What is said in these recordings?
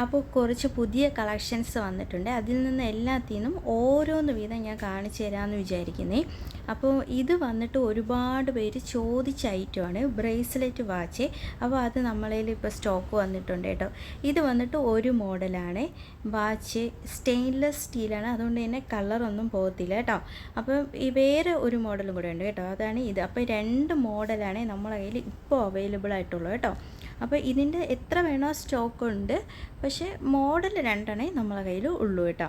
അപ്പോൾ കുറച്ച് പുതിയ കളക്ഷൻസ് വന്നിട്ടുണ്ട്. അതിൽ നിന്ന് എല്ലാത്തിനും ഓരോന്ന് വീതം ഞാൻ കാണിച്ചു തരാമെന്ന് വിചാരിക്കുന്നേ. അപ്പോൾ ഇത് വന്നിട്ട് ഒരുപാട് പേര് ചോദിച്ച ഐറ്റമാണ്, ബ്രേസ്ലെറ്റ് വാച്ച്. അപ്പോൾ അത് നമ്മളതിൽ ഇപ്പോൾ സ്റ്റോക്ക് വന്നിട്ടുണ്ട് കേട്ടോ. ഇത് വന്നിട്ട് ഒരു മോഡലാണ് വാച്ച്, സ്റ്റെയിൻലെസ് സ്റ്റീലാണ്, അതുകൊണ്ട് തന്നെ കളറൊന്നും പോകത്തില്ല കേട്ടോ. അപ്പം ഈ വേറെ ഒരു മോഡലും കൂടെ ഉണ്ട് കേട്ടോ, അതാണ് ഇത്. അപ്പോൾ 2 മോഡലാണ് നമ്മളെ കയ്യിൽ ഇപ്പോൾ അവൈലബിൾ ആയിട്ടുള്ളത് കേട്ടോ. അപ്പോൾ ഇതിൻ്റെ എത്ര വേണോ സ്റ്റോക്ക് ഉണ്ട്, പക്ഷേ മോഡൽ 2 നമ്മളെ കയ്യിൽ ഉള്ളൂ കേട്ടോ.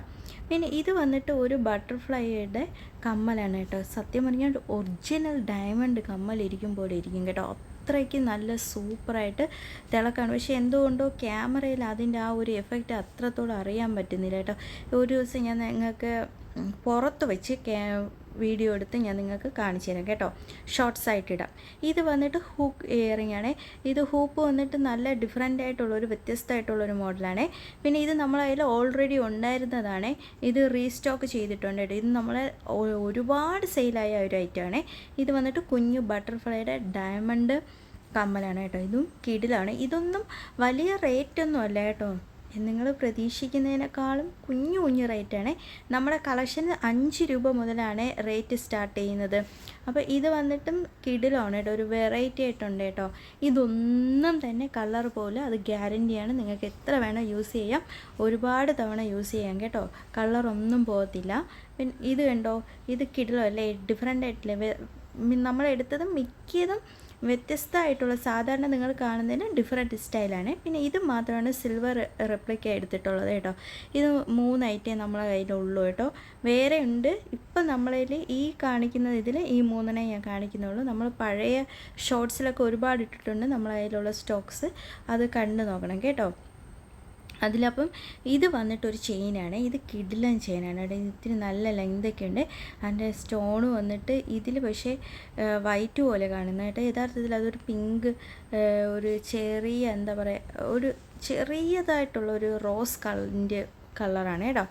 പിന്നെ ഇത് വന്നിട്ട് ഒരു ബട്ടർഫ്ലൈയുടെ കമ്മലാണ് കേട്ടോ. സത്യം പറഞ്ഞാൽ ഒറിജിനൽ ഡയമണ്ട് കമ്മലിരിക്കും പോലെ ഇരിക്കും കേട്ടോ. അത്രയ്ക്ക് നല്ല സൂപ്പറായിട്ട് തിളക്കാണ്. പക്ഷേ എന്തുകൊണ്ടോ ക്യാമറയിൽ അതിൻ്റെ ആ ഒരു എഫക്റ്റ് അത്രത്തോളം അറിയാൻ പറ്റുന്നില്ല കേട്ടോ. ഒരു ദിവസം ഞാൻ നിങ്ങൾക്ക് പുറത്ത് വെച്ച് വീഡിയോ എടുത്ത് ഞാൻ നിങ്ങൾക്ക് കാണിച്ചു തരാം കേട്ടോ. ഷോർട്സ് ആയിട്ട് ഇടാം. ഇത് വന്നിട്ട് ഹൂക്ക് ഇയറിംഗ് ആണ്. ഇത് ഹൂപ്പ് വന്നിട്ട് നല്ല ഡിഫറെൻ്റ് ആയിട്ടുള്ളൊരു വ്യത്യസ്തമായിട്ടുള്ളൊരു മോഡലാണ്. പിന്നെ ഇത് നമ്മളതിൽ ഓൾറെഡി ഉണ്ടായിരുന്നതാണ്. ഇത് റീസ്റ്റോക്ക് ചെയ്തിട്ടുണ്ട് കേട്ടോ. ഇത് നമ്മളെ ഒരുപാട് സെയിലായ ഒരു ഐറ്റമാണ്. ഇത് വന്നിട്ട് കുഞ്ഞു ബട്ടർഫ്ലൈയുടെ ഡയമണ്ട് കമ്മലാണ് കേട്ടോ. ഇതും കിടിലാണ്. ഇതൊന്നും വലിയ റേറ്റൊന്നും അല്ല കേട്ടോ. നിങ്ങൾ പ്രതീക്ഷിക്കുന്നതിനേക്കാളും കുഞ്ഞു റേറ്റാണ്. നമ്മുടെ കളക്ഷന് 5 രൂപ മുതലാണ് റേറ്റ് സ്റ്റാർട്ട് ചെയ്യുന്നത്. അപ്പോൾ ഇത് വന്നിട്ടും കിടിലാണ് കേട്ടോ, ഒരു വെറൈറ്റി ആയിട്ടുണ്ട് കേട്ടോ. ഇതൊന്നും തന്നെ കളർ പോലെ അത് ഗ്യാരൻറ്റിയാണ്. നിങ്ങൾക്ക് എത്ര വേണോ യൂസ് ചെയ്യാം, ഒരുപാട് തവണ യൂസ് ചെയ്യാം കേട്ടോ. കളറൊന്നും പോകത്തില്ല. പിന്നെ ഇത് കണ്ടോ, ഇത് കിടിലോ അല്ലേ, ഡിഫറെൻ്റ് ആയിട്ടില്ലേ. നമ്മളെടുത്തത് മിക്കതും വ്യത്യസ്തമായിട്ടുള്ള, സാധാരണ നിങ്ങൾ കാണുന്നതിന് ഡിഫറെൻറ്റ് സ്റ്റൈലാണ്. പിന്നെ ഇത് മാത്രമാണ് സിൽവർ റെപ്ലിക്ക എടുത്തിട്ടുള്ളത് കേട്ടോ. ഇത് 3 ഐറ്റം നമ്മളെ കയ്യിലുള്ളൂ കേട്ടോ. വേറെ ഉണ്ട്, ഇപ്പം നമ്മളതിൽ ഈ കാണിക്കുന്ന ഇതിൽ ഈ 3 ഞാൻ കാണിക്കുന്നുള്ളൂ. നമ്മൾ പഴയ ഷോർട്സിലൊക്കെ ഒരുപാട് ഇട്ടിട്ടുണ്ട് നമ്മളെ കയ്യിലുള്ള സ്റ്റോക്സ്, അത് കണ്ടു നോക്കണം കേട്ടോ. അതിലപ്പം ഇത് വന്നിട്ടൊരു ചെയിനാണ്. ഇത് കിടിലൻ ചെയിനാണ് കേട്ടോ. ഇത്തിരി നല്ല ലെങ്തൊക്കെ ഉണ്ട്. അതിൻ്റെ സ്റ്റോണ് വന്നിട്ട് ഇതിൽ പക്ഷേ വൈറ്റ് പോലെ കാണുന്ന കേട്ടോ. യഥാർത്ഥത്തിൽ അതൊരു പിങ്ക്, ഒരു ചെറിയ എന്താ പറയുക, ഒരു ചെറിയതായിട്ടുള്ളൊരു റോസ് കളറാണ് കേട്ടോ.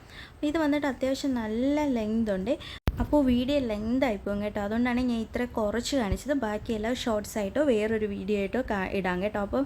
ഇത് വന്നിട്ട് അത്യാവശ്യം നല്ല ലെങ്ത് ഉണ്ട്. അപ്പോൾ വീഡിയോ ലെങ്തായിപ്പോകും കേട്ടോ. അതുകൊണ്ടാണ് ഞാൻ ഇത്ര കുറച്ച് കാണിച്ചത്. ബാക്കിയെല്ലാം ഷോർട്സ് ആയിട്ടോ വേറൊരു വീഡിയോ ആയിട്ടോ ഇടാം കേട്ടോ. അപ്പം